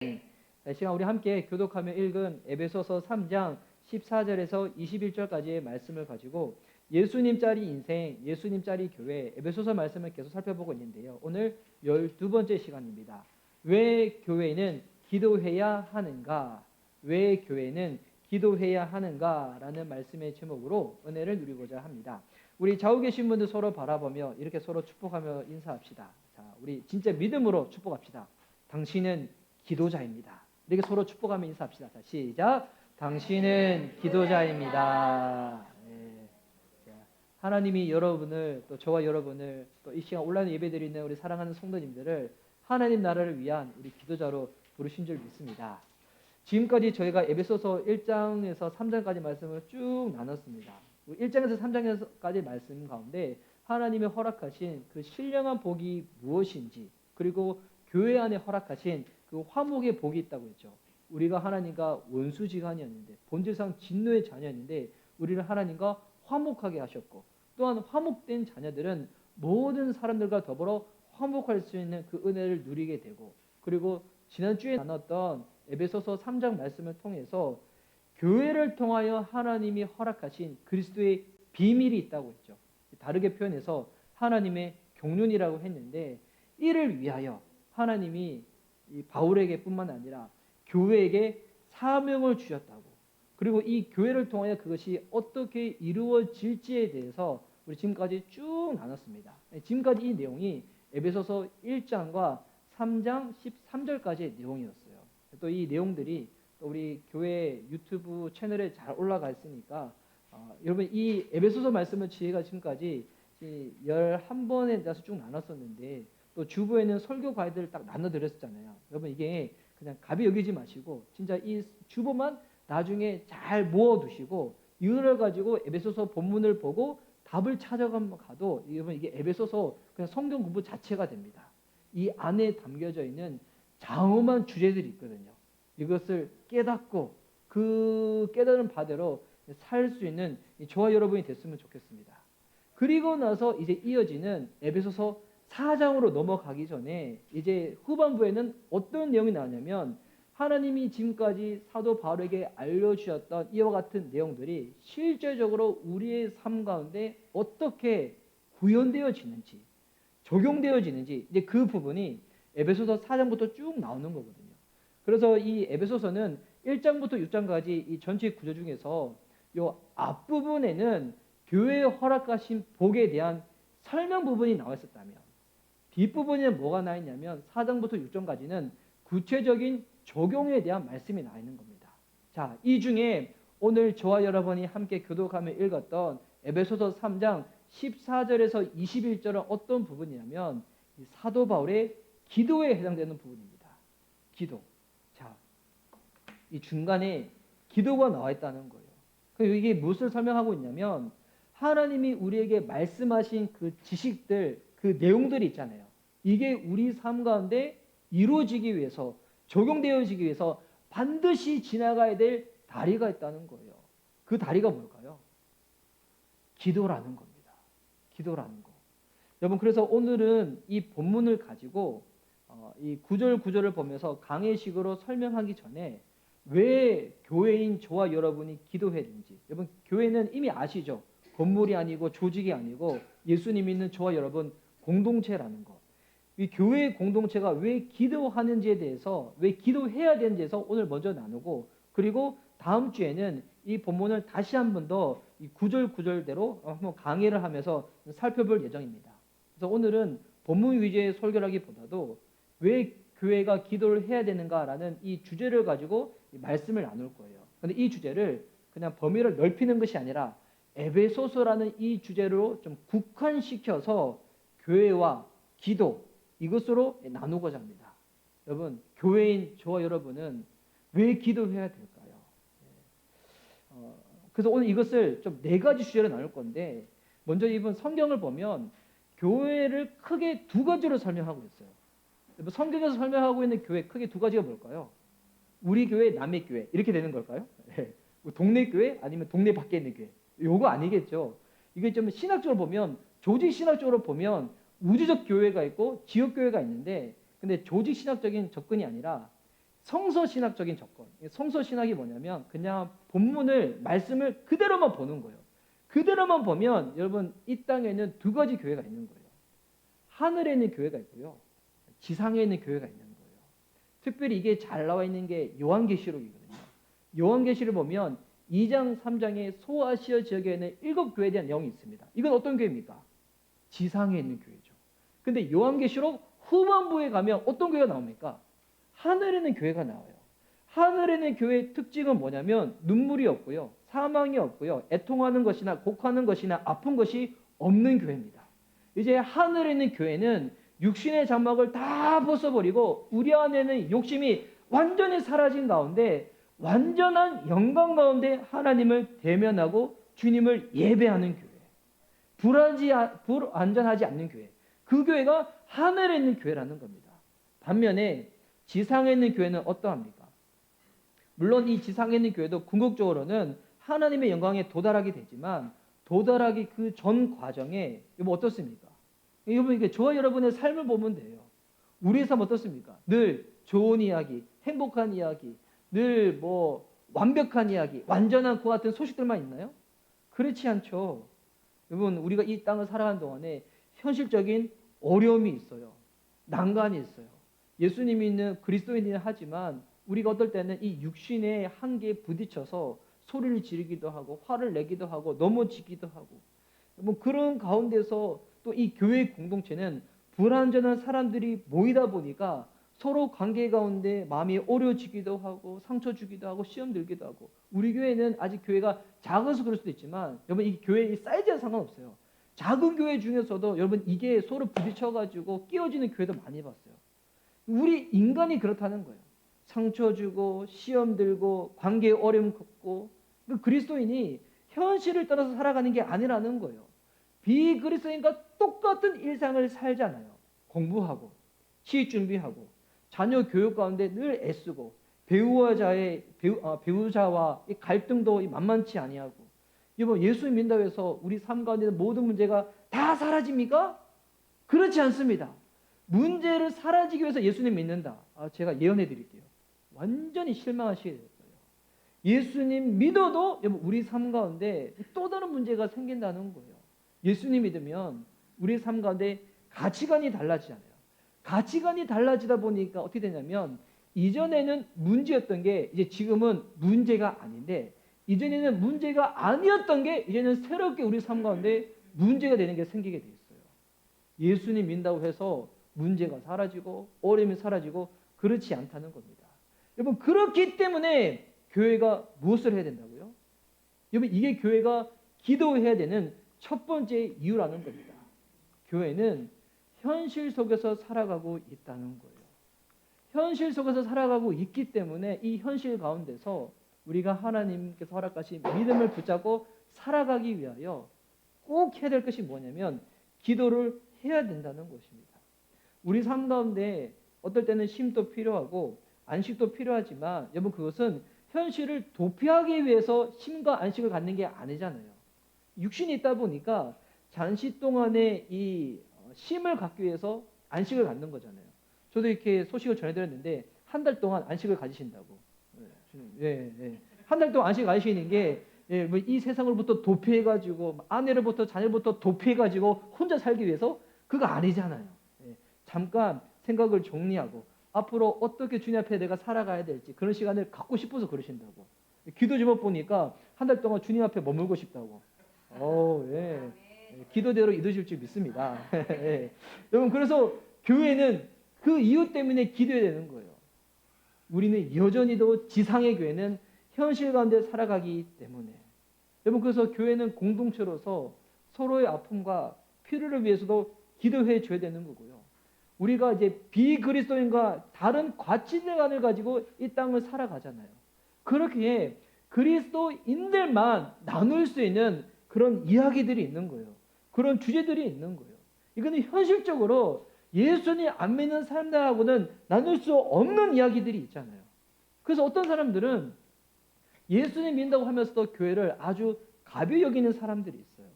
시간 우리 함께 교독하며 읽은 에베소서 3장 14절에서 21절까지의 말씀을 가지고 예수님짜리 인생, 예수님짜리 교회, 에베소서 말씀을 계속 살펴보고 있는데요. 오늘 12번째 시간입니다. 왜 교회는 기도해야 하는가? 왜 교회는 기도해야 하는가? 라는 말씀의 제목으로 은혜를 누리고자 합니다. 우리 좌우 계신 분들 서로 바라보며 이렇게 서로 축복하며 인사합시다. 자, 우리 진짜 믿음으로 축복합시다. 당신은 기도자입니다. 이렇게 서로 축복하며 인사합시다. 자, 시작. 당신은 기도자입니다. 네. 자, 하나님이 여러분을 또 저와 여러분을 또 이 시간 온라인 예배드리는 우리 사랑하는 성도님들을 하나님 나라를 위한 우리 기도자로 부르신 줄 믿습니다. 지금까지 저희가 에베소서 1장에서 3장까지 말씀을 쭉 나눴습니다. 1장에서 3장까지 말씀 가운데 하나님의 허락하신 그 신령한 복이 무엇인지, 그리고 교회 안에 허락하신 그 화목의 복이 있다고 했죠. 우리가 하나님과 원수지간이었는데, 본질상 진노의 자녀였는데 우리를 하나님과 화목하게 하셨고, 또한 화목된 자녀들은 모든 사람들과 더불어 화목할 수 있는 그 은혜를 누리게 되고, 그리고 지난주에 나눴던 에베소서 3장 말씀을 통해서 교회를 통하여 하나님이 허락하신 그리스도의 비밀이 있다고 했죠. 다르게 표현해서 하나님의 경륜이라고 했는데, 이를 위하여 하나님이 이 바울에게 뿐만 아니라 교회에게 사명을 주셨다고, 그리고 이 교회를 통하여 그것이 어떻게 이루어질지에 대해서 우리 지금까지 쭉 나눴습니다. 지금까지 이 내용이 에베소서 1장과 3장 13절까지의 내용이었어요. 또 이 내용들이 또 우리 교회 유튜브 채널에 잘 올라가 있으니까 여러분 이 에베소서 말씀을 저희가 지금까지 11번에 대해서 쭉 나눴었는데, 또 주보에는 설교 가이드를 딱 나눠드렸었잖아요. 여러분 이게 그냥 가벼이 여기지 마시고 진짜 이 주보만 나중에 잘 모아두시고 이걸 가지고 에베소서 본문을 보고 답을 찾아가면 가도 여러분 이게 에베소서 그냥 성경 공부 자체가 됩니다. 이 안에 담겨져 있는 장엄한 주제들이 있거든요. 이것을 깨닫고 그 깨달은 바대로 살 수 있는 저와 여러분이 됐으면 좋겠습니다. 그리고 나서 이제 이어지는 에베소서 4장으로 넘어가기 전에 이제 후반부에는 어떤 내용이 나오냐면, 하나님이 지금까지 사도 바울에게 알려주셨던 이와 같은 내용들이 실제적으로 우리의 삶 가운데 어떻게 구현되어지는지, 적용되어지는지, 이제 그 부분이 에베소서 4장부터 쭉 나오는 거거든요. 그래서 이 에베소서는 1장부터 6장까지 이 전체 구조 중에서 이 앞부분에는 교회에 허락하신 복에 대한 설명 부분이 나와 있었다면, 뒷부분에는 뭐가 나 있냐면 4장부터 6장까지는 구체적인 적용에 대한 말씀이 나 있는 겁니다. 자, 이 중에 오늘 저와 여러분이 함께 교독하며 읽었던 에베소서 3장 14절에서 21절은 어떤 부분이냐면 사도 바울의 기도에 해당되는 부분입니다. 기도. 자, 이 중간에 기도가 나와 있다는 거예요. 그리고 이게 무엇을 설명하고 있냐면, 하나님이 우리에게 말씀하신 그 지식들, 그 내용들이 있잖아요. 이게 우리 삶 가운데 이루어지기 위해서, 적용되어지기 위해서 반드시 지나가야 될 다리가 있다는 거예요. 그 다리가 뭘까요? 기도라는 겁니다. 기도라는 거. 여러분, 그래서 오늘은 이 본문을 가지고 이 구절 구절을 보면서 강의식으로 설명하기 전에 왜 교회인 저와 여러분이 기도해야 되는지, 여러분 교회는 이미 아시죠? 건물이 아니고 조직이 아니고 예수님 믿는 저와 여러분 공동체라는 것. 이 교회의 공동체가 왜 기도하는지에 대해서, 왜 기도해야 되는지에 대해서 오늘 먼저 나누고, 그리고 다음 주에는 이 본문을 다시 한 번 더 이 구절 구절대로 한번 강의를 하면서 살펴볼 예정입니다. 그래서 오늘은 본문 위주의 설교라기보다도 왜 교회가 기도를 해야 되는가라는 이 주제를 가지고 말씀을 나눌 거예요. 그런데 이 주제를 그냥 범위를 넓히는 것이 아니라 에베소서라는 이 주제로 좀 국한시켜서 교회와 기도, 이것으로 나누고자 합니다. 여러분, 교회인 저와 여러분은 왜 기도해야 될까요? 그래서 오늘 이것을 좀 4가지 주제로 나눌 건데, 먼저 이번 성경을 보면 교회를 크게 2가지로 설명하고 있어요. 성경에서 설명하고 있는 교회 크게 2가지가 뭘까요? 우리 교회, 남의 교회 이렇게 되는 걸까요? 동네 교회 아니면 동네 밖에 있는 교회, 요거 아니겠죠. 이게 좀 신학적으로 보면, 조직 신학적으로 보면 우주적 교회가 있고 지역 교회가 있는데, 근데 조직 신학적인 접근이 아니라 성서신학적인 접근. 성서신학이 뭐냐면 그냥 본문을 말씀을 그대로만 보는 거예요. 그대로만 보면 여러분 이 땅에는 두 가지 교회가 있는 거예요. 하늘에 있는 교회가 있고요. 지상에 있는 교회가 있는 거예요. 특별히 이게 잘 나와 있는 게 요한계시록이거든요. 요한계시를 보면 2장, 3장에 소아시아 지역에 있는 7교회에 대한 내용이 있습니다. 이건 어떤 교회입니까? 지상에 있는 교회죠. 근데 요한계시록 후반부에 가면 어떤 교회가 나옵니까? 하늘에 있는 교회가 나와요. 하늘에 있는 교회의 특징은 뭐냐면 눈물이 없고요. 사망이 없고요. 애통하는 것이나 곡하는 것이나 아픈 것이 없는 교회입니다. 이제 하늘에 있는 교회는 육신의 장막을 다 벗어버리고 우리 안에는 욕심이 완전히 사라진 가운데 완전한 영광 가운데 하나님을 대면하고 주님을 예배하는 교회. 불완전하지 않는 교회. 그 교회가 하늘에 있는 교회라는 겁니다. 반면에 지상에 있는 교회는 어떠합니까? 물론 이 지상에 있는 교회도 궁극적으로는 하나님의 영광에 도달하게 되지만 도달하기 그 전 과정에 여러분 어떻습니까? 여러분 이게 저와 여러분의 삶을 보면 돼요. 우리의 삶 어떻습니까? 늘 좋은 이야기, 행복한 이야기, 늘 뭐 완벽한 이야기, 완전한 그 같은 소식들만 있나요? 그렇지 않죠. 여러분 우리가 이 땅을 살아가는 동안에 현실적인 어려움이 있어요. 난관이 있어요. 예수님이 있는 그리스도인이긴 하지만 우리가 어떨 때는 이 육신의 한계에 부딪혀서 소리를 지르기도 하고 화를 내기도 하고 넘어지기도 하고 뭐 그런 가운데서 또 이 교회 공동체는 불완전한 사람들이 모이다 보니까 서로 관계 가운데 마음이 어려워지기도 하고 상처 주기도 하고 시험 들기도 하고 우리 교회는 아직 교회가 작아서 그럴 수도 있지만 여러분 이 교회의 사이즈와 상관없어요. 작은 교회 중에서도 여러분 이게 서로 부딪혀가지고 끼어지는 교회도 많이 봤어요. 우리 인간이 그렇다는 거예요. 상처 주고 시험 들고 관계에 어려움 겪고 그리스도인이 현실을 떠나서 살아가는 게 아니라는 거예요. 비그리스도인과 똑같은 일상을 살잖아요. 공부하고 시험 준비하고 자녀 교육 가운데 늘 애쓰고 배우자와 갈등도 만만치 아니하고 여러분 예수 믿는다고 해서 우리 삶 가운데 있는 모든 문제가 다 사라집니까? 그렇지 않습니다. 문제를 사라지기 위해서 예수님 믿는다. 제가 예언해 드릴게요. 완전히 실망하시게 될 거예요. 예수님 믿어도 우리 삶 가운데 또 다른 문제가 생긴다는 거예요. 예수님 믿으면 우리 삶 가운데 가치관이 달라지잖아요. 가치관이 달라지다 보니까 어떻게 되냐면 이전에는 문제였던 게 이제 지금은 문제가 아닌데 이전에는 문제가 아니었던 게 이제는 새롭게 우리 삶 가운데 문제가 되는 게 생기게 돼 있어요. 예수님 믿는다고 해서 문제가 사라지고 어려움이 사라지고 그렇지 않다는 겁니다. 여러분 그렇기 때문에 교회가 무엇을 해야 된다고요? 여러분 이게 교회가 기도해야 되는 첫 번째 이유라는 겁니다. 교회는 현실 속에서 살아가고 있다는 거예요. 현실 속에서 살아가고 있기 때문에 이 현실 가운데서 우리가 하나님께서 허락하신 믿음을 붙잡고 살아가기 위하여 꼭 해야 될 것이 뭐냐면 기도를 해야 된다는 것입니다. 우리 삶 가운데 어떨 때는 쉼도 필요하고 안식도 필요하지만 여러분 그것은 현실을 도피하기 위해서 쉼과 안식을 갖는 게 아니잖아요. 육신이 있다 보니까 잠시 동안의 이 쉼을 갖기 위해서 안식을 갖는 거잖아요. 저도 이렇게 소식을 전해드렸는데 한 달 동안 안식을 가지신다고. 한 달 동안 안식을 가지시는 게 뭐 이 세상으로부터 도피해가지고 아내로부터 자녀로부터 도피해가지고 혼자 살기 위해서 그거 아니잖아요. 잠깐 생각을 정리하고 앞으로 어떻게 주님 앞에 내가 살아가야 될지 그런 시간을 갖고 싶어서 그러신다고. 기도 제목 보니까 한 달 동안 주님 앞에 머물고 싶다고. 기도대로 이루어질 줄 믿습니다. 여러분 그래서 교회는 그 이유 때문에 기도해야 되는 거예요. 우리는 여전히도 지상의 교회는 현실 가운데 살아가기 때문에 여러분 그래서 교회는 공동체로서 서로의 아픔과 필요를 위해서도 기도해 줘야 되는 거고요. 우리가 이제 비그리스도인과 다른 가치관을 가지고 이 땅을 살아가잖아요. 그렇기에 그리스도인들만 나눌 수 있는 그런 이야기들이 있는 거예요. 그런 주제들이 있는 거예요. 이거는 현실적으로 예수님 안 믿는 사람들하고는 나눌 수 없는 이야기들이 있잖아요. 그래서 어떤 사람들은 예수님 믿는다고 하면서도 교회를 아주 가벼이 여기는 사람들이 있어요.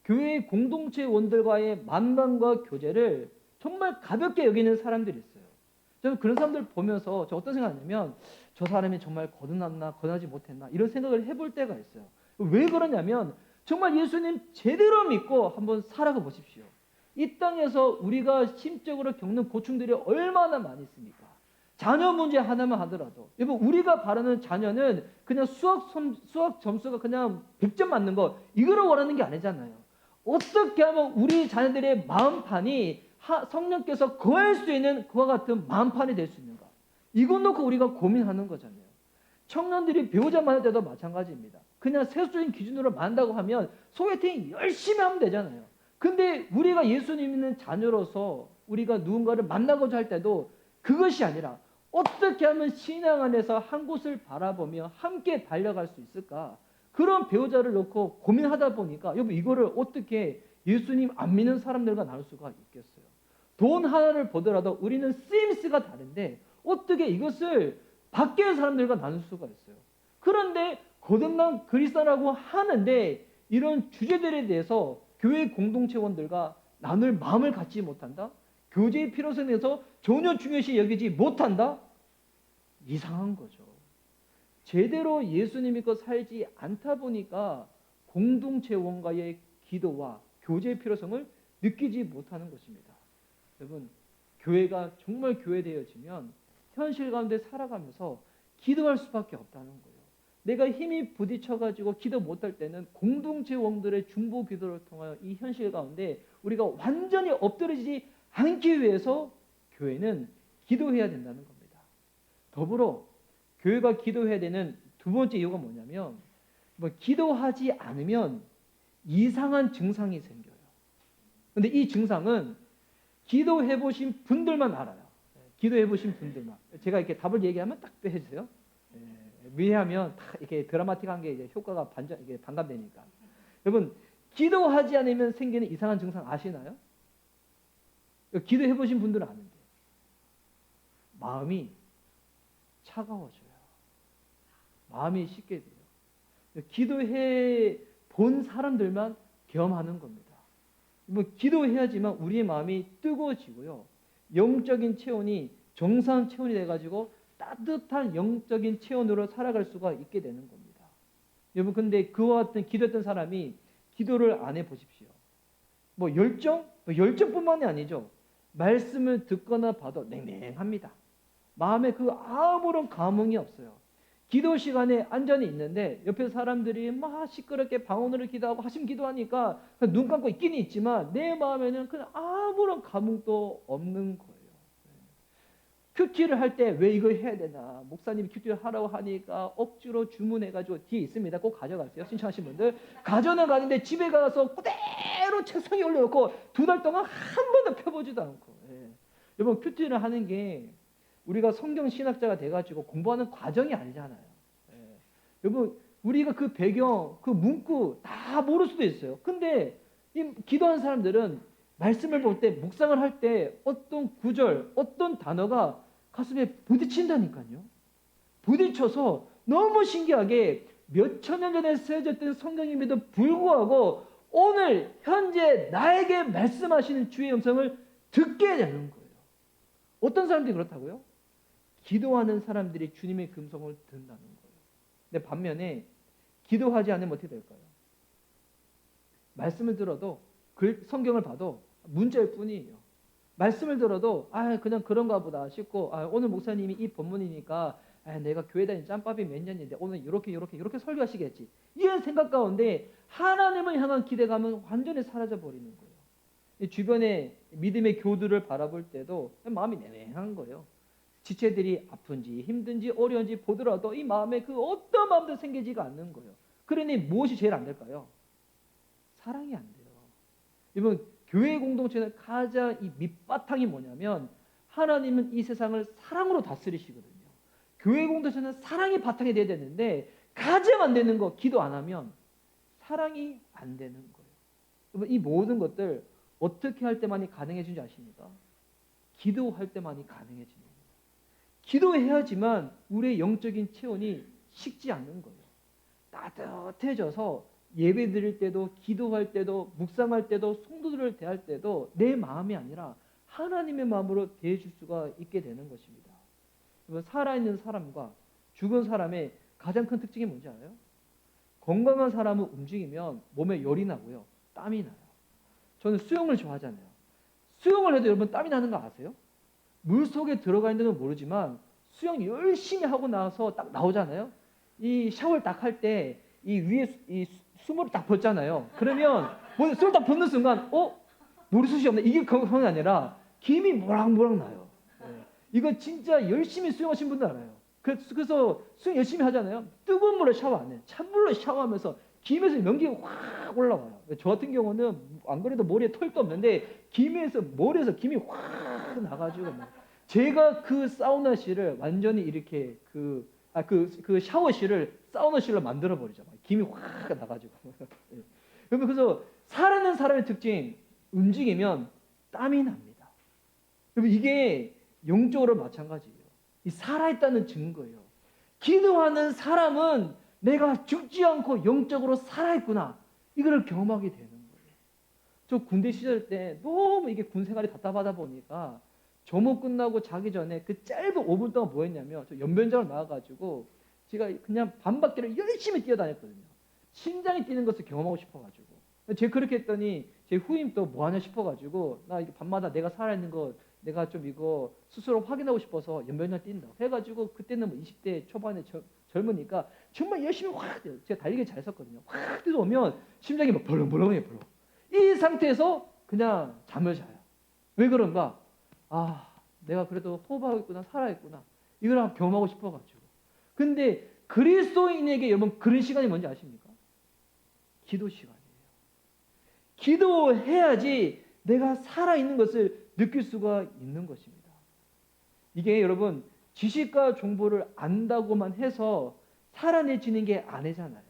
교회의 공동체 원들과의 만남과 교제를 정말 가볍게 여기는 사람들이 있어요. 저는 그런 사람들 보면서 저 어떤 생각하냐면 저 사람이 정말 거듭났나 거듭나지 못했나 이런 생각을 해볼 때가 있어요. 왜 그러냐면 정말 예수님 제대로 믿고 한번 살아가 보십시오. 이 땅에서 우리가 심적으로 겪는 고충들이 얼마나 많이 있습니까? 자녀 문제 하나만 하더라도 여러분 우리가 바라는 자녀는 그냥 수학 점수가 그냥 100점 맞는 거 이거를 원하는 게 아니잖아요. 어떻게 하면 우리 자녀들의 마음판이 성령께서 거할 수 있는 그와 같은 마음판이 될 수 있는가? 이것 놓고 우리가 고민하는 거잖아요. 청년들이 배우자 만날 때도 마찬가지입니다. 그냥 세수인 기준으로 만다고 하면 소개팅 열심히 하면 되잖아요. 근데 우리가 예수님 있는 자녀로서 우리가 누군가를 만나고자 할 때도 그것이 아니라 어떻게 하면 신앙 안에서 한 곳을 바라보며 함께 달려갈 수 있을까? 그런 배우자를 놓고 고민하다 보니까 여러분 이거를 어떻게 예수님 안 믿는 사람들과 나눌 수가 있겠어요? 돈 하나를 보더라도 우리는 쓰임새가 다른데 어떻게 이것을 밖의 사람들과 나눌 수가 있어요? 그런데 거듭난 그리스도라고 하는데 이런 주제들에 대해서 교회 공동체원들과 나눌 마음을 갖지 못한다? 교제의 필요성에 대해서 전혀 중요시 여기지 못한다? 이상한 거죠. 제대로 예수님 믿고 살지 않다 보니까 공동체원과의 기도와 교제의 필요성을 느끼지 못하는 것입니다. 여러분, 교회가 정말 교회되어지면 현실 가운데 살아가면서 기도할 수밖에 없다는 거예요. 내가 힘이 부딪혀가지고 기도 못할 때는 공동체원들의 중보 기도를 통하여 이 현실 가운데 우리가 완전히 엎드러지지 않기 위해서 교회는 기도해야 된다는 겁니다. 더불어 교회가 기도해야 되는 두 번째 이유가 뭐냐면 기도하지 않으면 이상한 증상이 생겨요. 근데 이 증상은 기도해 보신 분들만 알아요. 기도해 보신 분들만. 제가 이렇게 답을 얘기하면 딱 해주세요. 왜냐하면 다 이렇게 드라마틱한 게 이제 효과가 이게 반감되니까. 여러분 기도하지 않으면 생기는 이상한 증상 아시나요? 기도해 보신 분들은 아는데 마음이 차가워져요. 마음이 식게 돼요. 기도해 본 사람들만 경험하는 겁니다. 기도해야지만 우리의 마음이 뜨거워지고요. 영적인 체온이 정상 체온이 돼가지고 따뜻한 영적인 체온으로 살아갈 수가 있게 되는 겁니다. 여러분 근데 그와 같은 기도했던 사람이 기도를 안 해보십시오. 열정뿐만이 아니죠. 말씀을 듣거나 봐도 냉랭합니다. 마음에 아무런 감흥이 없어요. 기도 시간에 안전히 있는데 옆에 사람들이 막 시끄럽게 방언으로 기도하고 하심 기도하니까 눈 감고 있기는 있지만 내 마음에는 그냥 아무런 감흥도 없는 거예요. 큐티를 할 때 왜 이거 해야 되나? 목사님이 큐티를 하라고 하니까 억지로 주문해가지고 뒤에 있습니다. 꼭 가져가세요. 신청하신 분들. 가져는 가는데 집에 가서 그대로 책상에 올려놓고 2달 동안 한 번도 펴보지도 않고. 여러분 큐티를 하는 게 우리가 성경 신학자가 돼가지고 공부하는 과정이 아니잖아요. 여러분 우리가 그 배경, 그 문구 다 모를 수도 있어요. 근데 이 기도하는 사람들은 말씀을 볼 때, 묵상을 할 때 어떤 구절, 어떤 단어가 가슴에 부딪힌다니까요. 부딪혀서 너무 신기하게 몇천 년 전에 쓰여졌던 성경임에도 불구하고 오늘 현재 나에게 말씀하시는 주의 음성을 듣게 되는 거예요. 어떤 사람들이 그렇다고요? 기도하는 사람들이 주님의 음성을 듣는다는 거예요. 근데 반면에 기도하지 않으면 어떻게 될까요? 말씀을 들어도 성경을 봐도 문자일 뿐이에요. 말씀을 들어도 그냥 그런가 보다 싶고 오늘 목사님이 이 본문이니까 내가 교회 다닌 짬밥이 몇 년인데 오늘 이렇게 설교하시겠지. 이런 생각 가운데 하나님을 향한 기대감은 완전히 사라져 버리는 거예요. 주변에 믿음의 교두를 바라볼 때도 마음이 냉랭한 거예요. 지체들이 아픈지 힘든지 어려운지 보더라도 이 마음에 어떤 마음도 생기지가 않는 거예요. 그러니 무엇이 제일 안 될까요? 사랑이 안 돼요. 여러분 교회 공동체는 가장 이 밑바탕이 뭐냐면 하나님은 이 세상을 사랑으로 다스리시거든요. 교회 공동체는 사랑이 바탕이 돼야 되는데 가장 안 되는 거 기도 안 하면 사랑이 안 되는 거예요. 여러분 이 모든 것들 어떻게 할 때만이 가능해지는지 아십니까? 기도할 때만이 가능해지는 거예요. 기도해야지만 우리의 영적인 체온이 식지 않는 거예요. 따뜻해져서 예배 드릴 때도 기도할 때도 묵상할 때도 성도들을 대할 때도 내 마음이 아니라 하나님의 마음으로 대해줄 수가 있게 되는 것입니다. 살아있는 사람과 죽은 사람의 가장 큰 특징이 뭔지 알아요? 건강한 사람은 움직이면 몸에 열이 나고요, 땀이 나요. 저는 수영을 좋아하잖아요. 수영을 해도 여러분 땀이 나는 거 아세요? 물 속에 들어가 있는 건 모르지만 수영 열심히 하고 나서 딱 나오잖아요. 이 샤워를 딱 할 때 이 위에 이 수모를 딱 벗잖아요. 그러면 수모를 딱 벗는 순간 머리숱이 없네. 이게 그건 아니라 김이 모락모락 나요. 이거 진짜 열심히 수영하신 분들 알아요. 그래서 수영 열심히 하잖아요. 뜨거운 물로 샤워 안 해요. 찬물로 샤워하면서 김에서 연기가 확 올라와요. 저 같은 경우는 안 그래도 머리에 털도 없는데 머리에서 김이 확 나가지고 제가 그 사우나실을 완전히 이렇게 그 샤워실을 사우나실로 만들어 버리죠. 김이 확 나가지고. 여러분, 그래서 살아있는 사람의 특징, 움직이면 땀이 납니다. 여러분, 이게 영적으로 마찬가지예요. 이 살아있다는 증거예요. 기도하는 사람은 내가 죽지 않고 영적으로 살아있구나, 이거를 경험하게 되는 거예요. 저 군대 시절 때 너무 이게 군 생활이 답답하다 보니까 점호 끝나고 자기 전에 그 짧은 5분 동안 뭐 했냐면, 저 연변장을 나와가지고 제가 그냥 반바퀴를 열심히 뛰어다녔거든요. 심장이 뛰는 것을 경험하고 싶어가지고. 제가 그렇게 했더니 제 후임 또 뭐 하냐 싶어가지고, 나 이거 밤마다 내가 살아있는 거 내가 좀 이거 스스로 확인하고 싶어서 연변장 뛴다 해가지고, 그때는 뭐 20대 초반에 젊으니까 정말 열심히 확 뛰어요. 제가 달리기 잘 섰거든요. 확 뛰어오면 심장이 막 벌렁벌렁해요. 이 상태에서 그냥 잠을 자요. 왜 그런가? 내가 그래도 호흡하고 있구나, 살아있구나, 이걸 경험하고 싶어가지고. 근데 그리스도인에게 여러분 그런 시간이 뭔지 아십니까? 기도 시간이에요. 기도해야지 내가 살아있는 것을 느낄 수가 있는 것입니다. 이게 여러분 지식과 정보를 안다고만 해서 살아내지는 게 아니잖아요.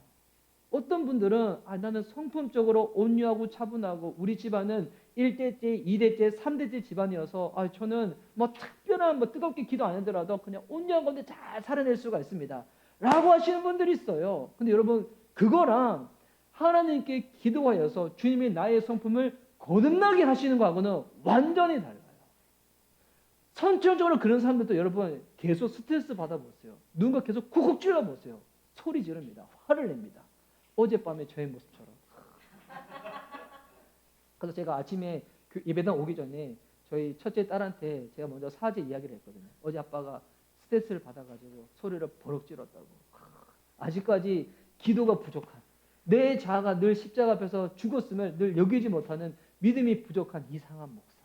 어떤 분들은 나는 성품적으로 온유하고 차분하고 우리 집안은 1대째, 2대째, 3대째 집안이어서 저는 뭐 특별한 뜨겁게 기도 안 하더라도 그냥 온유한 건데 잘 살아낼 수가 있습니다, 라고 하시는 분들이 있어요. 근데 여러분, 그거랑 하나님께 기도하여서 주님이 나의 성품을 거듭나게 하시는 거하고는 완전히 달라요. 선천적으로 그런 사람들도 여러분 계속 스트레스 받아보세요. 누군가 계속 쿡쿡 찔러보세요. 소리 지릅니다. 화를 냅니다. 어젯밤에 저의 모습처럼. 그래서 제가 아침에 그 예배당 오기 전에 저희 첫째 딸한테 제가 먼저 사제 이야기를 했거든요. 어제 아빠가 스트레스를 받아가지고 소리를 버럭 질렀다고. 아직까지 기도가 부족한, 내 자아가 늘 십자가 앞에서 죽었음을 늘 여기지 못하는 믿음이 부족한 이상한 목사.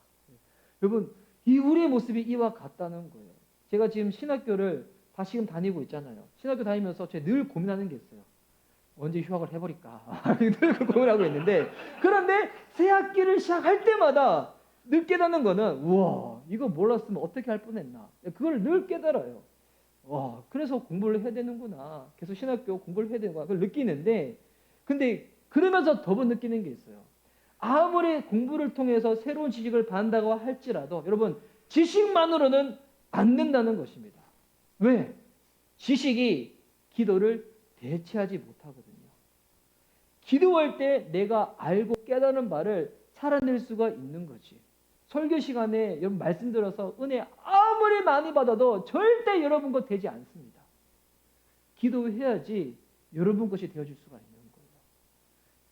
여러분, 이 우리의 모습이 이와 같다는 거예요. 제가 지금 신학교를 다시금 다니고 있잖아요. 신학교 다니면서 제가 늘 고민하는 게 있어요. 언제 휴학을 해버릴까? 늘 고민하고 있는데, 그런데 새 학기를 시작할 때마다 늘 깨닫는 거는, 우와, 이거 몰랐으면 어떻게 할 뻔했나. 그걸 늘 깨달아요. 와, 그래서 공부를 해야 되는구나. 계속 신학교 공부를 해야 되는구나. 그걸 느끼는데, 근데 그러면서 더 느끼는 게 있어요. 아무리 공부를 통해서 새로운 지식을 받는다고 할지라도 여러분, 지식만으로는 안 된다는 것입니다. 왜? 지식이 기도를 대체하지 못하거든요. 기도할 때 내가 알고 깨달은 바를 살아낼 수가 있는 거지. 설교 시간에 여러분 말씀 들어서 은혜 아무리 많이 받아도 절대 여러분 것 되지 않습니다. 기도해야지 여러분 것이 되어줄 수가 있는 거예요.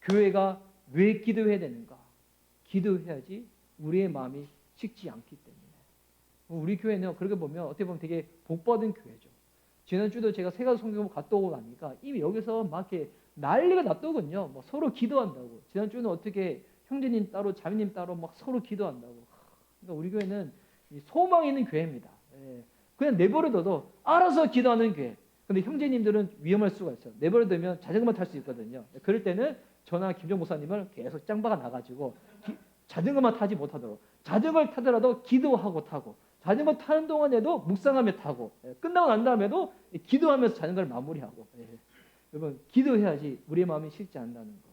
교회가 왜 기도해야 되는가? 기도해야지 우리의 마음이 식지 않기 때문에. 우리 교회는 그렇게 보면 어떻게 보면 되게 복받은 교회죠. 지난주도 제가 세가지 성경을 갔다 오고 나니까 이미 여기서 막 이렇게 난리가 났더군요. 뭐 서로 기도한다고. 지난주는 어떻게 형제님 따로 자매님 따로 막 서로 기도한다고. 그러니까 우리 교회는 소망이 있는 교회입니다. 그냥 내버려둬도 알아서 기도하는 교회. 근데 형제님들은 위험할 수가 있어요. 내버려두면 자전거만 탈 수 있거든요. 그럴 때는 저나 김정 목사님을 계속 짱박아 나가지고 자전거만 타지 못하도록, 자전거를 타더라도 기도하고 타고, 자전거 타는 동안에도 묵상하며 타고, 끝나고 난 다음에도 기도하면서 자전거를 마무리하고. 여러분, 기도해야지 우리의 마음이 식지 않는다는 거.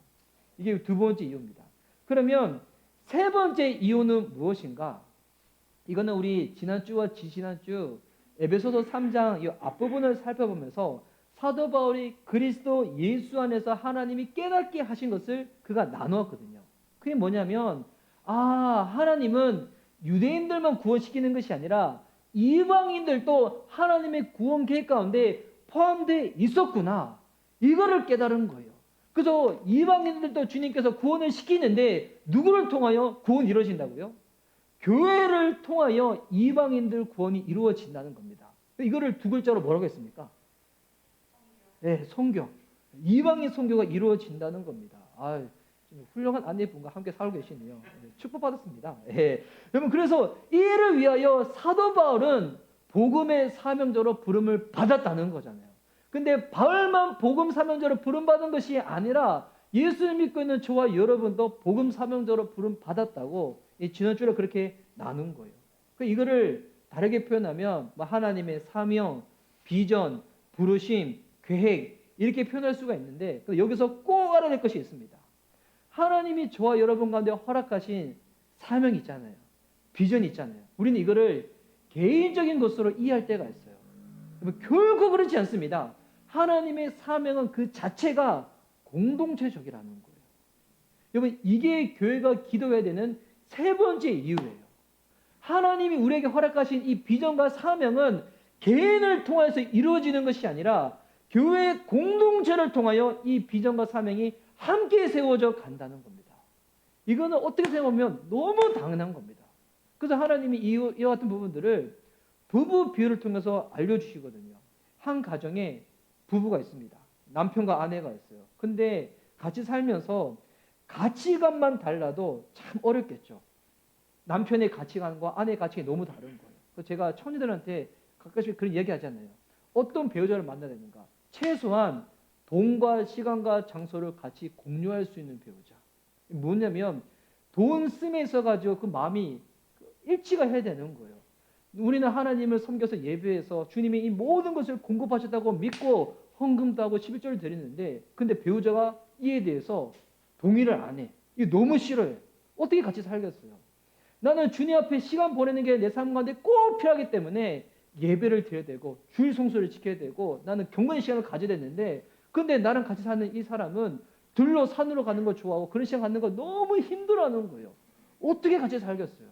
이게 두 번째 이유입니다. 그러면 세 번째 이유는 무엇인가? 이거는 우리 지난주와 지지난주 에베소서 3장 이 앞부분을 살펴보면서 사도 바울이 그리스도 예수 안에서 하나님이 깨닫게 하신 것을 그가 나누었거든요. 그게 뭐냐면, 하나님은 유대인들만 구원시키는 것이 아니라 이방인들도 하나님의 구원 계획 가운데 포함되어 있었구나. 이거를 깨달은 거예요. 그래서 이방인들도 주님께서 구원을 시키는데 누구를 통하여 구원이 이루어진다고요? 교회를 통하여 이방인들 구원이 이루어진다는 겁니다. 이거를 두 글자로 뭐라고 했습니까? 네, 선교. 이방인 선교가 이루어진다는 겁니다. 훌륭한 아내분과 함께 살고 계시네요. 축복받았습니다. 여러분, 그래서 이를 위하여 사도 바울은 복음의 사명자로 부름을 받았다는 거잖아요. 근데 바울만 복음 사명자로 부름받은 것이 아니라 예수를 믿고 있는 저와 여러분도 복음 사명자로 부름받았다고 지난주에 그렇게 나눈 거예요. 이거를 다르게 표현하면 하나님의 사명, 비전, 부르심, 계획 이렇게 표현할 수가 있는데 여기서 꼭 알아야 될 것이 있습니다. 하나님이 저와 여러분 가운데 허락하신 사명이 있잖아요. 비전이 있잖아요. 우리는 이거를 개인적인 것으로 이해할 때가 있어요. 결코 그렇지 않습니다. 하나님의 사명은 그 자체가 공동체적이라는 거예요. 여러분, 이게 교회가 기도해야 되는 세 번째 이유예요. 하나님이 우리에게 허락하신 이 비전과 사명은 개인을 통해서 이루어지는 것이 아니라 교회 공동체를 통하여 이 비전과 사명이 함께 세워져 간다는 겁니다. 이거는 어떻게 생각하면 너무 당연한 겁니다. 그래서 하나님이 이와 같은 부분들을 부부 비유를 통해서 알려주시거든요. 한 가정에 부부가 있습니다. 남편과 아내가 있어요. 근데 같이 살면서 가치관만 달라도 참 어렵겠죠. 남편의 가치관과 아내의 가치관이 너무 다른 거예요. 그래서 제가 청년들한테 가끔씩 그런 얘기 하잖아요. 어떤 배우자를 만나야 되는가? 최소한 돈과 시간과 장소를 같이 공유할 수 있는 배우자. 뭐냐면 돈 씀에 있어가지고 그 마음이 일치가 해야 되는 거예요. 우리는 하나님을 섬겨서 예배해서 주님이 이 모든 것을 공급하셨다고 믿고 헌금도 하고 11조를 드리는데 근데 배우자가 이에 대해서 동의를 안 해. 이거 너무 싫어해. 어떻게 같이 살겠어요? 나는 주님 앞에 시간 보내는 게 내 삶 가운데 꼭 필요하기 때문에 예배를 드려야 되고 주일 성수를 지켜야 되고 나는 경건의 시간을 가져야 되는데 근데 나랑 같이 사는 이 사람은 들로 산으로 가는 걸 좋아하고 그런 시간 갖는 거 너무 힘들어하는 거예요. 어떻게 같이 살겠어요?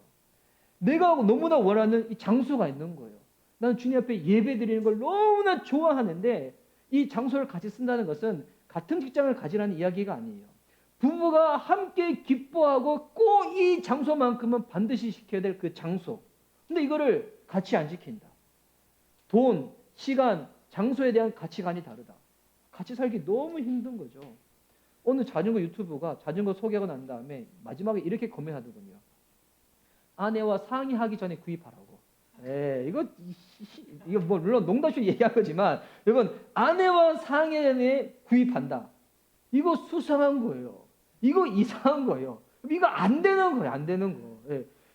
내가 너무나 원하는 이 장소가 있는 거예요. 나는 주님 앞에 예배 드리는 걸 너무나 좋아하는데 이 장소를 같이 쓴다는 것은 같은 직장을 가지라는 이야기가 아니에요. 부부가 함께 기뻐하고 꼭 이 장소만큼은 반드시 지켜야 될 그 장소. 근데 이거를 같이 안 지킨다. 돈, 시간, 장소에 대한 가치관이 다르다. 같이 살기 너무 힘든 거죠. 오늘 자전거 유튜브가 자전거 소개하고 난 다음에 마지막에 이렇게 코멘하더군요. 아내와 상의하기 전에 구입하라고. 이거 뭐 물론 농담식으로 얘기한 거지만 여러분 아내와 상의 전에 구입한다. 이거 수상한 거예요. 이거 이상한 거예요. 이거 안 되는 거예요. 안 되는 거.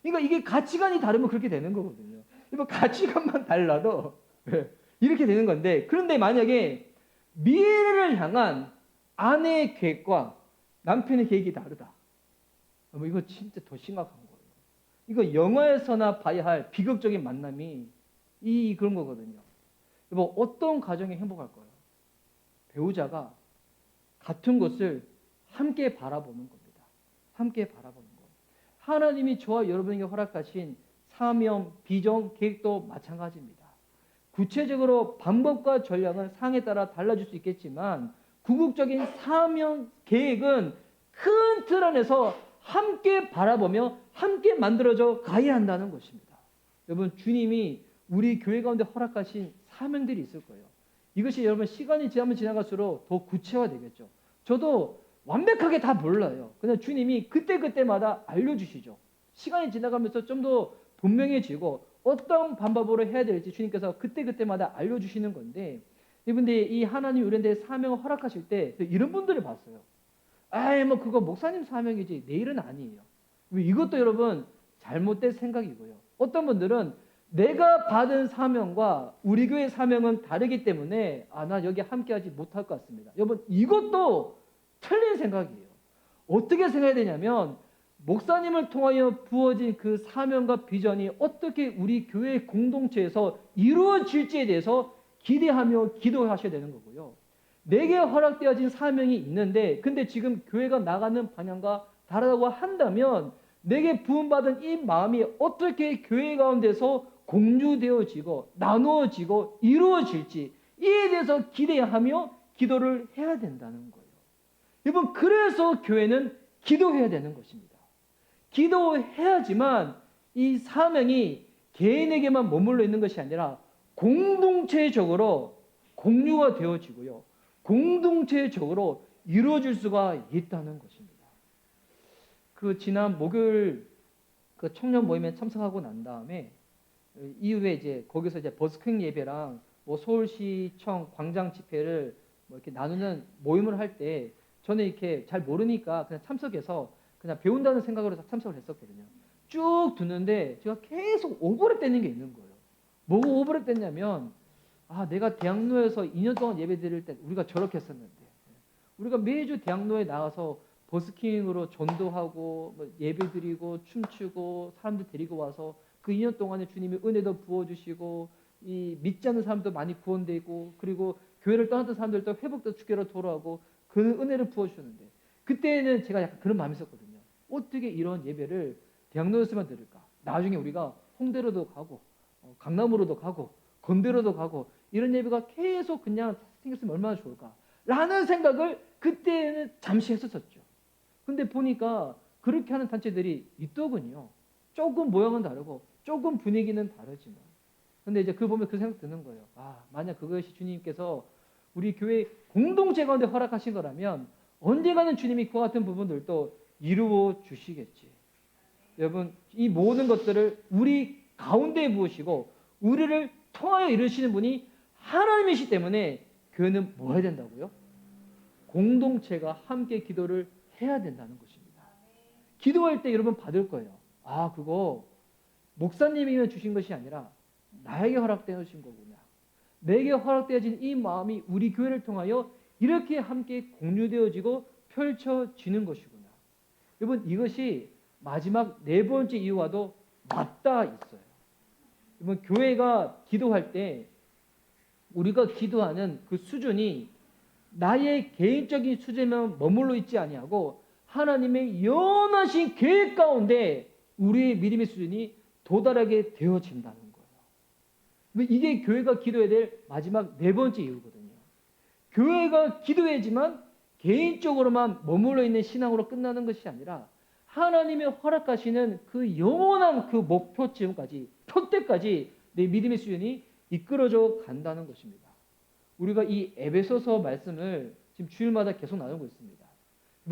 그러니까 이게 가치관이 다르면 그렇게 되는 거거든요. 이거 가치관만 달라도 이렇게 되는 건데 그런데 만약에 미래를 향한 아내의 계획과 남편의 계획이 다르다. 이거 진짜 더 심각한 거예요. 이거 영화에서나 봐야 할 비극적인 만남이 그런 거거든요. 여보, 어떤 가정이 행복할까요? 배우자가 같은 것을 함께 바라보는 겁니다. 함께 바라보는 것. 하나님이 저와 여러분에게 허락하신 사명, 비전, 계획도 마찬가지입니다. 구체적으로 방법과 전략은 상에 따라 달라질 수 있겠지만 궁극적인 사명, 계획은 큰 틀 안에서 함께 바라보며 함께 만들어져 가야 한다는 것입니다. 여러분 주님이 우리 교회 가운데 허락하신 사명들이 있을 거예요. 이것이 여러분 시간이 지나면 지나갈수록 더 구체화되겠죠. 저도 완벽하게 다 몰라요. 그냥 주님이 그때그때마다 알려주시죠. 시간이 지나가면서 좀 더 분명해지고 어떤 방법으로 해야 될지 주님께서 그때그때마다 알려주시는 건데 근데 이 하나님 우리한테 사명을 허락하실 때 이런 분들을 봤어요. 뭐 그거 목사님 사명이지 내 일은 아니에요. 이것도 여러분 잘못된 생각이고요. 어떤 분들은 내가 받은 사명과 우리 교회 사명은 다르기 때문에 나 여기 함께하지 못할 것 같습니다. 여러분 이것도 틀린 생각이에요. 어떻게 생각해야 되냐면 목사님을 통하여 부어진 그 사명과 비전이 어떻게 우리 교회 공동체에서 이루어질지에 대해서 기대하며 기도하셔야 되는 거고요. 내게 허락되어진 사명이 있는데 근데 지금 교회가 나가는 방향과 다르다고 한다면 내게 부음받은 이 마음이 어떻게 교회 가운데서 공유되어지고 나누어지고 이루어질지 이에 대해서 기대하며 기도를 해야 된다는 거예요. 여러분, 그래서 교회는 기도해야 되는 것입니다. 기도해야지만 이 사명이 개인에게만 머물러 있는 것이 아니라 공동체적으로 공유가 되어지고요. 공동체적으로 이루어질 수가 있다는 것입니다. 그 지난 목요일 그 청년 모임에 참석하고 난 다음에 이후에 이제 거기서 이제 버스킹 예배랑 뭐 서울시청 광장 집회를 뭐 이렇게 나누는 모임을 할 때 저는 이렇게 잘 모르니까 그냥 참석해서 그냥 배운다는 생각으로 참석을 했었거든요. 쭉 듣는데 제가 계속 오버랩되는 게 있는 거예요. 뭐가 오버랩됐냐면 내가 대학로에서 2년 동안 예배 드릴 때 우리가 저렇게 했었는데 우리가 매주 대학로에 나가서 버스킹으로 전도하고 뭐 예배 드리고 춤추고 사람들 데리고 와서 그 2년 동안에 주님이 은혜도 부어주시고 이 믿지 않는 사람도 많이 구원되고 그리고 교회를 떠났던 사람들도 회복도 주께로 돌아오고 그 은혜를 부어주셨는데 그때는 제가 약간 그런 마음이 있었거든요. 어떻게 이런 예배를 대학로에서만 들을까? 나중에 우리가 홍대로도 가고 강남으로도 가고 건대로도 가고 이런 예배가 계속 그냥 생겼으면 얼마나 좋을까? 라는 생각을 그때는 잠시 했었었죠. 근데 보니까 그렇게 하는 단체들이 있더군요. 조금 모양은 다르고 조금 분위기는 다르지만. 근데 이제 그거 보면 그 생각 드는 거예요. 만약 그것이 주님께서 우리 교회 공동체 가운데 허락하신 거라면 언젠가는 주님이 그와 같은 부분들도 이루어 주시겠지. 여러분, 이 모든 것들을 우리 가운데에 부으시고 우리를 통하여 이루시는 분이 하나님이시기 때문에 교회는 뭐 해야 된다고요? 공동체가 함께 기도를 해야 된다는 것입니다. 기도할 때 여러분 받을 거예요. 그거 목사님이 주신 것이 아니라 나에게 허락되어진 거구나. 내게 허락되어진 이 마음이 우리 교회를 통하여 이렇게 함께 공유되어지고 펼쳐지는 것이구나. 여러분, 이것이 마지막 네 번째 이유와도 맞닿아 있어요. 여러분, 교회가 기도할 때 우리가 기도하는 그 수준이 나의 개인적인 수준에만 머물러 있지 아니하고 하나님의 연하신 계획 가운데 우리의 믿음의 수준이 도달하게 되어진다는 거예요. 이게 교회가 기도해야 될 마지막 네 번째 이유거든요. 교회가 기도해야지만 개인적으로만 머물러 있는 신앙으로 끝나는 것이 아니라 하나님의 허락하시는 그 영원한 그 목표점까지, 표대까지 내 믿음의 수준이 이끌어져 간다는 것입니다. 우리가 이 에베소서 말씀을 지금 주일마다 계속 나누고 있습니다.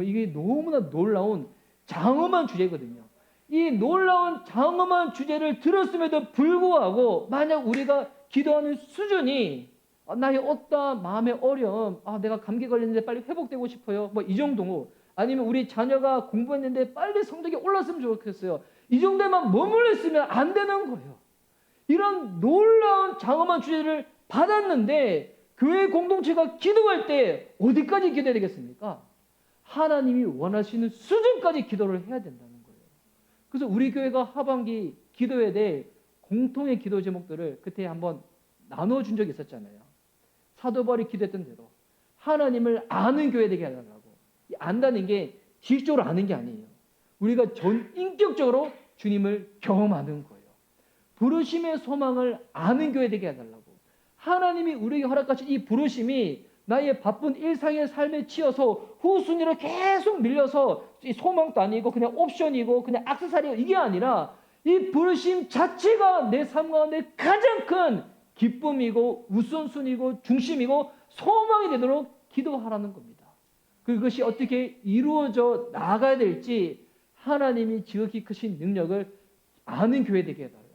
이게 너무나 놀라운 장엄한 주제거든요. 이 놀라운 장엄한 주제를 들었음에도 불구하고 만약 우리가 기도하는 수준이 나의 어떤 마음의 어려움, 내가 감기 걸렸는데 빨리 회복되고 싶어요. 뭐 이 정도. 아니면 우리 자녀가 공부했는데 빨리 성적이 올랐으면 좋겠어요. 이 정도만 머물러 있으면 안 되는 거예요. 이런 놀라운 장엄한 주제를 받았는데 교회 공동체가 기도할 때 어디까지 기도해야 되겠습니까? 하나님이 원하시는 수준까지 기도를 해야 된다는 거예요. 그래서 우리 교회가 하반기 기도해야 될 공통의 기도 제목들을 그때 한번 나눠준 적이 있었잖아요. 사도 바울이 기도했던 대로 하나님을 아는 교회 되게 해달라고. 안다는 게 지식적으로 아는 게 아니에요. 우리가 인격적으로 주님을 경험하는 거예요. 부르심의 소망을 아는 교회 되게 해달라고. 하나님이 우리에게 허락하신 이 부르심이 나의 바쁜 일상의 삶에 치여서 후순위로 계속 밀려서 소망도 아니고 그냥 옵션이고 그냥 액세서리고 이게 아니라 이 부르심 자체가 내 삶 가운데 가장 큰 기쁨이고 우선순위고 중심이고 소망이 되도록 기도하라는 겁니다. 그것이 어떻게 이루어져 나가야 될지 하나님이 지극히 크신 능력을 아는 교회 되게 해달라고.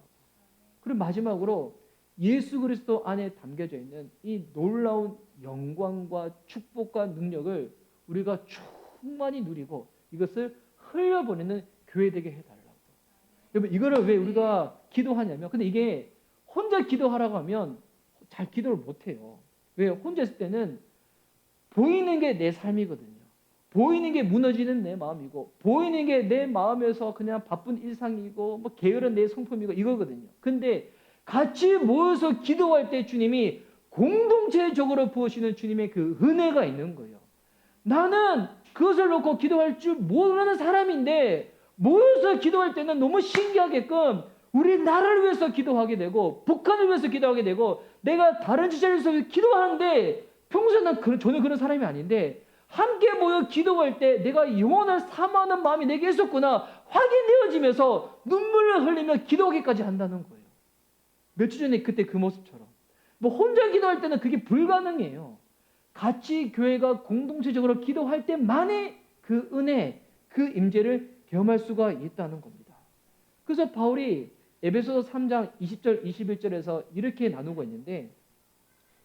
그리고 마지막으로 예수 그리스도 안에 담겨져 있는 이 놀라운 영광과 축복과 능력을 우리가 충만히 누리고 이것을 흘려보내는 교회 되게 해달라고. 여러분, 이거를 왜 우리가 기도하냐면, 근데 이게 혼자 기도하라고 하면 잘 기도를 못해요. 왜? 혼자 있을 때는 보이는 게 내 삶이거든요. 보이는 게 무너지는 내 마음이고, 보이는 게 내 마음에서 그냥 바쁜 일상이고, 뭐 게으른 내 성품이고 이거거든요. 근데 같이 모여서 기도할 때 주님이 공동체적으로 부으시는 주님의 그 은혜가 있는 거예요. 나는 그것을 놓고 기도할 줄 모르는 사람인데 모여서 기도할 때는 너무 신기하게끔 우리 나라를 위해서 기도하게 되고 북한을 위해서 기도하게 되고 내가 다른 주제를 위해서 기도하는데 평소에 전혀 그런 사람이 아닌데 함께 모여 기도할 때 내가 영혼을 사모하는 마음이 내게 있었구나 확인되어지면서 눈물을 흘리며 기도하기까지 한다는 거예요. 몇 주 전에 그때 그 모습처럼. 뭐 혼자 기도할 때는 그게 불가능해요. 같이 교회가 공동체적으로 기도할 때만의 그 은혜, 그 임재를 경험할 수가 있다는 겁니다. 그래서 바울이 에베소서 3장 20절, 21절에서 이렇게 나누고 있는데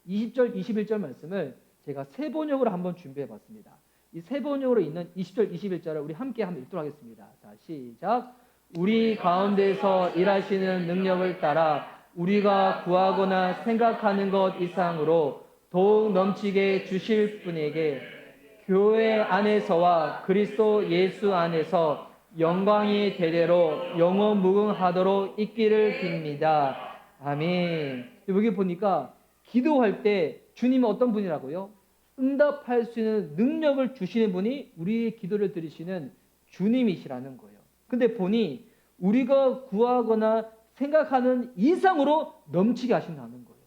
20절, 21절 말씀을 제가 세 번역으로 한번 준비해 봤습니다. 이 세 번역으로 있는 20절, 21절을 우리 함께 한번 읽도록 하겠습니다. 자, 시작. 우리 가운데서 일하시는 능력을 따라 우리가 구하거나 생각하는 것 이상으로 더욱 넘치게 주실 분에게 교회 안에서와 그리스도 예수 안에서 영광이 대대로 영원 무궁하도록 있기를 빕니다. 아멘. 여기 보니까 기도할 때 주님은 어떤 분이라고요? 응답할 수 있는 능력을 주시는 분이 우리의 기도를 들으시는 주님이시라는 거예요. 근데 보니 우리가 구하거나 생각하는 이상으로 넘치게 하신다는 거예요.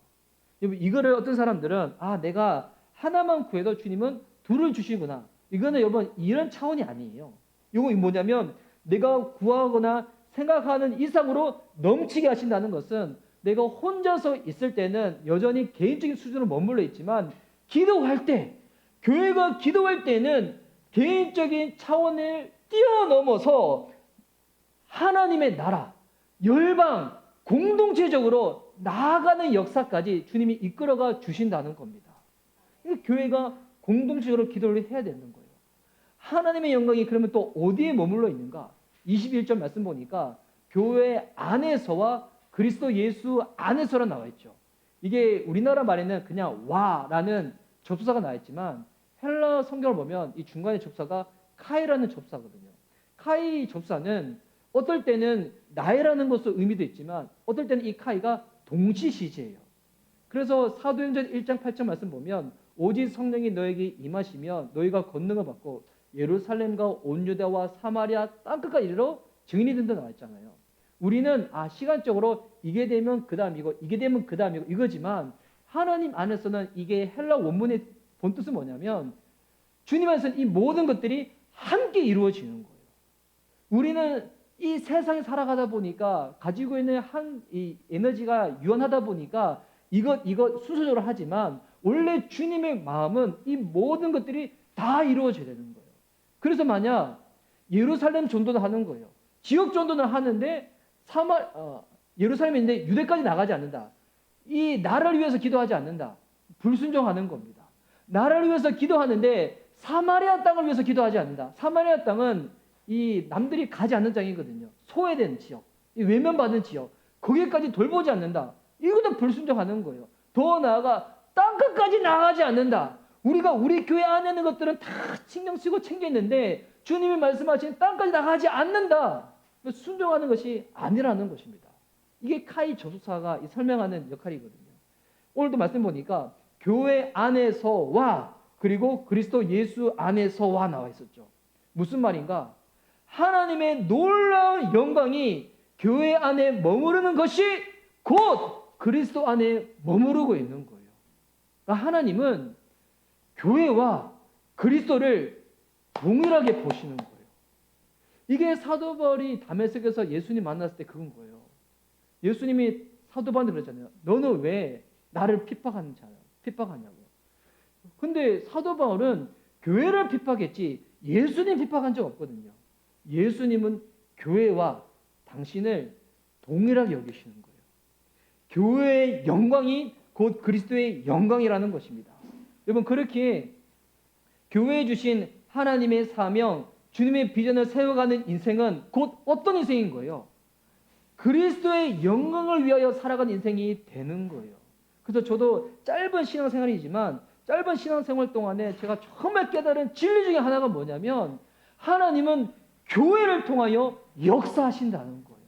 여러분 이거를 어떤 사람들은 내가 하나만 구해도 주님은 둘을 주시구나. 이거는 여러분 이런 차원이 아니에요. 이거 뭐냐면 내가 구하거나 생각하는 이상으로 넘치게 하신다는 것은 내가 혼자서 있을 때는 여전히 개인적인 수준으로 머물러 있지만 기도할 때, 교회가 기도할 때는 개인적인 차원을 뛰어넘어서 하나님의 나라, 열방, 공동체적으로 나아가는 역사까지 주님이 이끌어가 주신다는 겁니다. 교회가 공동체적으로 기도를 해야 되는 거예요. 하나님의 영광이 그러면 또 어디에 머물러 있는가? 21절 말씀 보니까 교회 안에서와 그리스도 예수 안에서라 나와 있죠. 이게 우리나라 말에는 그냥 와라는 접수사가 나와 있지만 헬라 성경을 보면 이 중간에 접사가 카이라는 접사거든요. 카이 접사는 어떨 때는 나이라는 것도 의미도 있지만 어떨 때는 이 카이가 동시시제예요. 그래서 사도행전 1장 8절 말씀 보면 오직 성령이 너에게 임하시면 너희가 권능을 받고 예루살렘과 온 유다와 사마리아 땅끝까지 이르러 증인이 된다 나와 있잖아요. 우리는 시간적으로 이게 되면 그 다음이고 이게 되면 그 다음이고 이거지만 하나님 안에서는 이게 헬라 원문의 본뜻은 뭐냐면 주님 안에서는 이 모든 것들이 함께 이루어지는 거예요. 우리는 이 세상에 살아가다 보니까 가지고 있는 이 에너지가 유한하다 보니까 이것 순서적으로 하지만 원래 주님의 마음은 이 모든 것들이 다 이루어져야 되는 거예요. 그래서 만약 예루살렘 전도는 하는 거예요. 지역 전도는 하는데 예루살렘에 있는데 유대까지 나가지 않는다. 이 나라를 위해서 기도하지 않는다. 불순종하는 겁니다. 나라를 위해서 기도하는데 사마리아 땅을 위해서 기도하지 않는다. 사마리아 땅은 이 남들이 가지 않는 땅이거든요. 소외된 지역, 외면받은 지역, 거기까지 돌보지 않는다. 이것도 불순종하는 거예요. 더 나아가 땅끝까지 나가지 않는다. 우리가 우리 교회 안에 있는 것들은 다 신경 쓰고 챙겼는데 주님이 말씀하신 땅까지 나가지 않는다. 순종하는 것이 아니라는 것입니다. 이게 카이 저수사가 설명하는 역할이거든요. 오늘도 말씀 보니까 교회 안에서와 그리고 그리스도 예수 안에서와 나와 있었죠. 무슨 말인가? 하나님의 놀라운 영광이 교회 안에 머무르는 것이 곧 그리스도 안에 머무르고 있는 거예요. 그러니까 하나님은 교회와 그리스도를 동일하게 보시는 거예요. 이게 사도 바울이 다메섹에서 예수님 만났을 때 그건 거예요. 예수님이 사도 바울한테 그랬잖아요. 너는 왜 나를 핍박하냐고. 근데 사도 바울은 교회를 핍박했지 예수님 핍박한 적 없거든요. 예수님은 교회와 당신을 동일하게 여기시는 거예요. 교회의 영광이 곧 그리스도의 영광이라는 것입니다. 여러분 그렇게 교회에 주신 하나님의 사명, 주님의 비전을 세워가는 인생은 곧 어떤 인생인 거예요? 그리스도의 영광을 위하여 살아가는 인생이 되는 거예요. 그래서 저도 짧은 신앙생활이지만 짧은 신앙생활 동안에 제가 정말 깨달은 진리 중에 하나가 뭐냐면 하나님은 교회를 통하여 역사하신다는 거예요.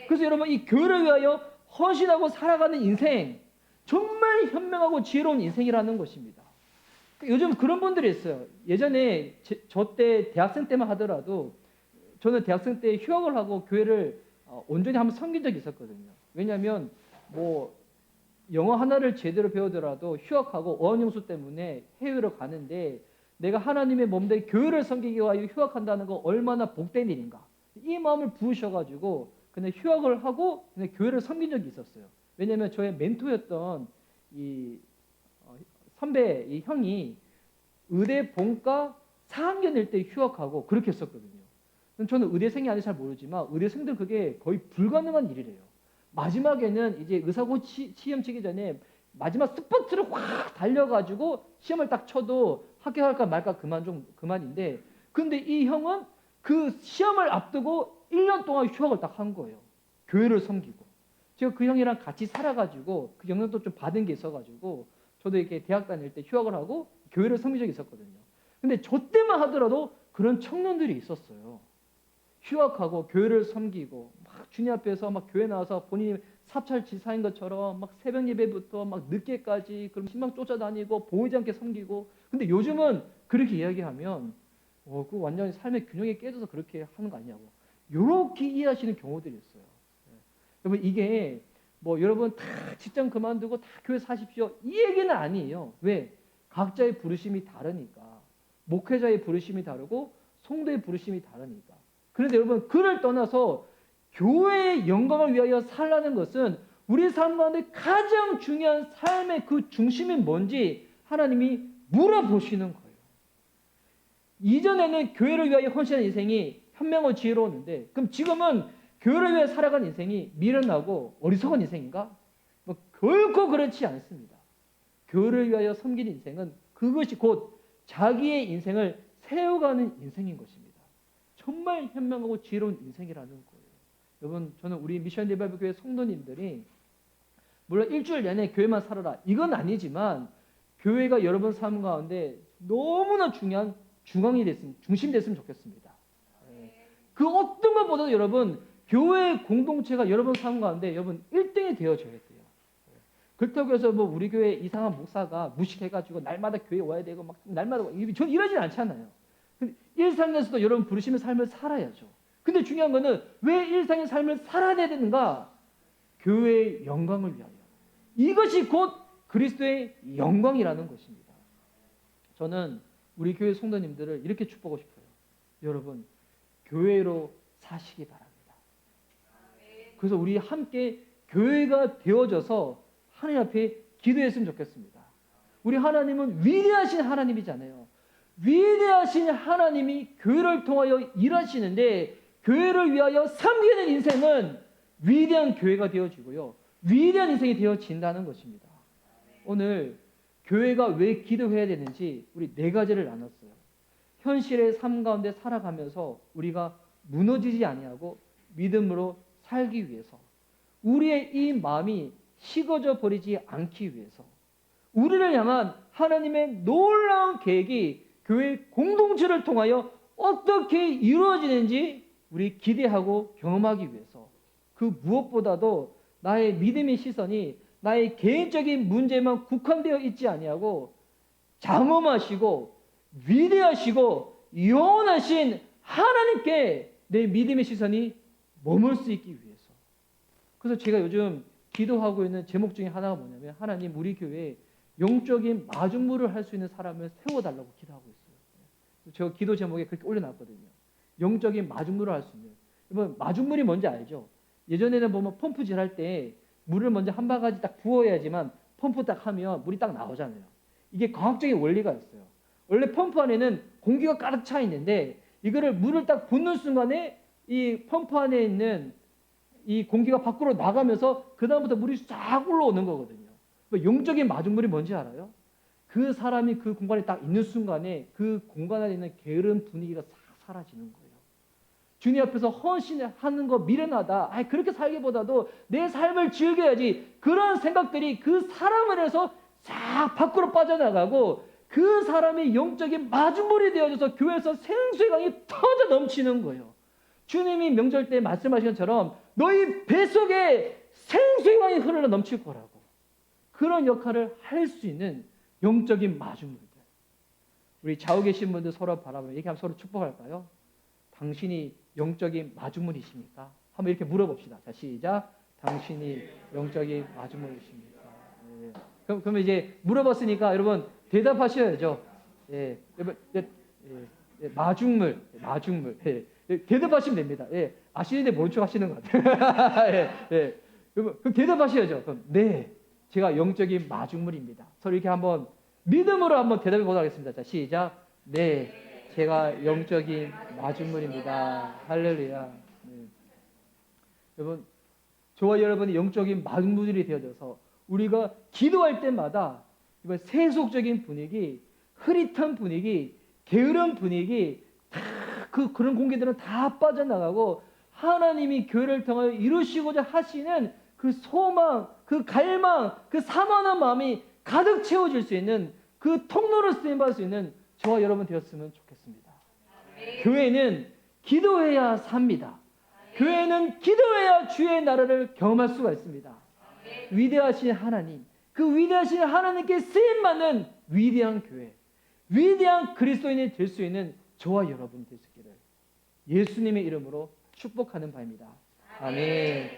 그래서 여러분 이 교회를 위하여 헌신하고 살아가는 인생 정말 현명하고 지혜로운 인생이라는 것입니다. 요즘 그런 분들이 있어요. 예전에 저 때 대학생 때만 하더라도 저는 대학생 때 휴학을 하고 교회를 온전히 한번 섬긴 적이 있었거든요. 왜냐하면 뭐 영어 하나를 제대로 배우더라도 휴학하고 어학연수 때문에 해외로 가는데 내가 하나님의 몸된 교회를 섬기기 위하여 휴학한다는 거 얼마나 복된 일인가. 이 마음을 부으셔가지고 그냥 휴학을 하고 그냥 교회를 섬긴 적이 있었어요. 왜냐하면 저의 멘토였던 이 선배, 이 형이 의대 본과 4학년일 때 휴학하고 그렇게 했었거든요. 저는 의대생이 아닌지 잘 모르지만 의대생들 그게 거의 불가능한 일이래요. 마지막에는 이제 의사고시 시험 치기 전에 마지막 스퍼트를 확 달려가지고 시험을 딱 쳐도 합격할까 말까 그만인데 근데 이 형은 그 시험을 앞두고 1년 동안 휴학을 딱 한 거예요. 교회를 섬기고. 제가 그 형이랑 같이 살아가지고 그 영향도 좀 받은 게 있어가지고 저도 이렇게 대학 다닐 때 휴학을 하고 교회를 섬긴 적이 있었거든요. 근데 저 때만 하더라도 그런 청년들이 있었어요. 휴학하고 교회를 섬기고 막 주님 앞에서 막 교회 나와서 본인이 사찰 지사인 것처럼 막 새벽 예배부터 막 늦게까지 그럼 신방 쫓아다니고 보이지 않게 섬기고 근데 요즘은 그렇게 이야기하면 그 완전히 삶의 균형이 깨져서 그렇게 하는 거 아니냐고 이렇게 이해하시는 경우들이 있어요. 여러분 이게 뭐 여러분 다 직장 그만두고 다 교회 사십시오 이 얘기는 아니에요. 왜? 각자의 부르심이 다르니까 목회자의 부르심이 다르고 성도의 부르심이 다르니까. 그런데 여러분 그를 떠나서 교회의 영광을 위하여 살라는 것은 우리 삶 가운데 가장 중요한 삶의 그 중심이 뭔지 하나님이 물어보시는 거예요. 이전에는 교회를 위하여 헌신한 인생이 현명하고 지혜로웠는데 그럼 지금은 교회를 위해 살아간 인생이 미련하고 어리석은 인생인가? 뭐 결코 그렇지 않습니다. 교회를 위하여 섬긴 인생은 그것이 곧 자기의 인생을 세워가는 인생인 것입니다. 정말 현명하고 지혜로운 인생이라는 거예요. 여러분 저는 우리 미션 리바이벌 교회 성도님들이 물론 일주일 내내 교회만 살아라 이건 아니지만 교회가 여러분 삶 가운데 너무나 중요한 중심이 됐으면 좋겠습니다. 그 어떤 것보다도 여러분 교회 공동체가 여러분 삶 가운데 여러분 1등이 되어줘야 돼요. 그렇다고 해서 뭐 우리 교회 이상한 목사가 무식해가지고 날마다 교회 와야 되고 막 날마다 전 이러진 않잖아요. 일상에서도 여러분 부르시는 삶을 살아야죠. 근데 중요한 거는 왜 일상의 삶을 살아야 되는가? 교회의 영광을 위하여. 이것이 곧 그리스도의 영광이라는 것입니다. 저는 우리 교회 성도님들을 이렇게 축복하고 싶어요. 여러분 교회로 사시기 바랍니다. 그래서 우리 함께 교회가 되어져서 하나님 앞에 기도했으면 좋겠습니다. 우리 하나님은 위대하신 하나님이잖아요. 위대하신 하나님이 교회를 통하여 일하시는데 교회를 위하여 섬기는 인생은 위대한 교회가 되어지고요. 위대한 인생이 되어진다는 것입니다. 오늘 교회가 왜 기도해야 되는지 우리 4가지를 나눴어요. 현실의 삶 가운데 살아가면서 우리가 무너지지 아니하고 믿음으로 살기 위해서 우리의 이 마음이 식어져 버리지 않기 위해서 우리를 향한 하나님의 놀라운 계획이 교회 공동체를 통하여 어떻게 이루어지는지 우리 기대하고 경험하기 위해서 그 무엇보다도 나의 믿음의 시선이 나의 개인적인 문제만 국한되어 있지 아니하고 장엄하시고 위대하시고 영원하신 하나님께 내 믿음의 시선이 머물 수 있기 위해서. 그래서 제가 요즘 기도하고 있는 제목 중에 하나가 뭐냐면 하나님 우리 교회에 영적인 마중물을 할 수 있는 사람을 세워달라고 기도하고 있어요. 제가 기도 제목에 그렇게 올려놨거든요. 영적인 마중물을 할 수 있는. 여러분 마중물이 뭔지 알죠? 예전에는 보면 펌프질 할 때 물을 먼저 한 바가지 딱 부어야지만 펌프 딱 하면 물이 딱 나오잖아요. 이게 과학적인 원리가 있어요. 원래 펌프 안에는 공기가 가득 차 있는데 이거를 물을 딱 붓는 순간에 이 펌프 안에 있는 이 공기가 밖으로 나가면서 그 다음부터 물이 싹 올라오는 거거든요. 영적인 마중물이 뭔지 알아요? 그 사람이 그 공간에 딱 있는 순간에 그 공간 안에 있는 게으른 분위기가 싹 사라지는 거예요. 주님 앞에서 헌신하는 거 미련하다. 그렇게 살기보다도 내 삶을 즐겨야지. 그런 생각들이 그 사람을 해서 싹 밖으로 빠져나가고 그 사람이 영적인 마중물이 되어져서 교회에서 생수의 강이 터져 넘치는 거예요. 주님이 명절 때 말씀하신 것처럼 너희 뱃속에 생수의 강이 흘러 넘칠 거라고. 그런 역할을 할 수 있는 영적인 마중물들. 우리 좌우 계신 분들 서로 바라보면 얘기하면 서로 축복할까요? 당신이 영적인 마중물이십니까? 한번 이렇게 물어봅시다. 자, 시작. 당신이 영적인 마중물이십니까? 예. 그러면 이제 물어봤으니까 여러분 대답하셔야죠. 예, 여러분, 마중물. 예. 대답하시면 됩니다. 예. 아시는데 모른 척 하시는 것 같아요. 예. 예. 여러분, 그럼 대답하셔야죠. 그럼 네, 제가 영적인 마중물입니다. 서로 이렇게 한번 믿음으로 한번 대답해 보도록 하겠습니다. 자, 시작. 네, 제가 영적인 마중물입니다. 할렐루야. 네. 여러분, 저와 여러분이 영적인 마중물이 되어져서 우리가 기도할 때마다 이번 세속적인 분위기, 흐릿한 분위기, 게으른 분위기, 다 그런 공기들은 다 빠져나가고 하나님이 교회를 통하여 이루시고자 하시는 그 소망, 그 갈망, 그 사모하는 마음이 가득 채워질 수 있는 그 통로로 쓰임받을 수 있는 저와 여러분 되었으면 좋겠습니다. 교회는 기도해야 삽니다. 교회는 기도해야 주의 나라를 경험할 수가 있습니다. 위대하신 하나님, 그 위대하신 하나님께 쓰임받는 위대한 교회, 위대한 그리스도인이 될 수 있는 저와 여러분이 되시기를 예수님의 이름으로 축복하는 바입니다. 아멘.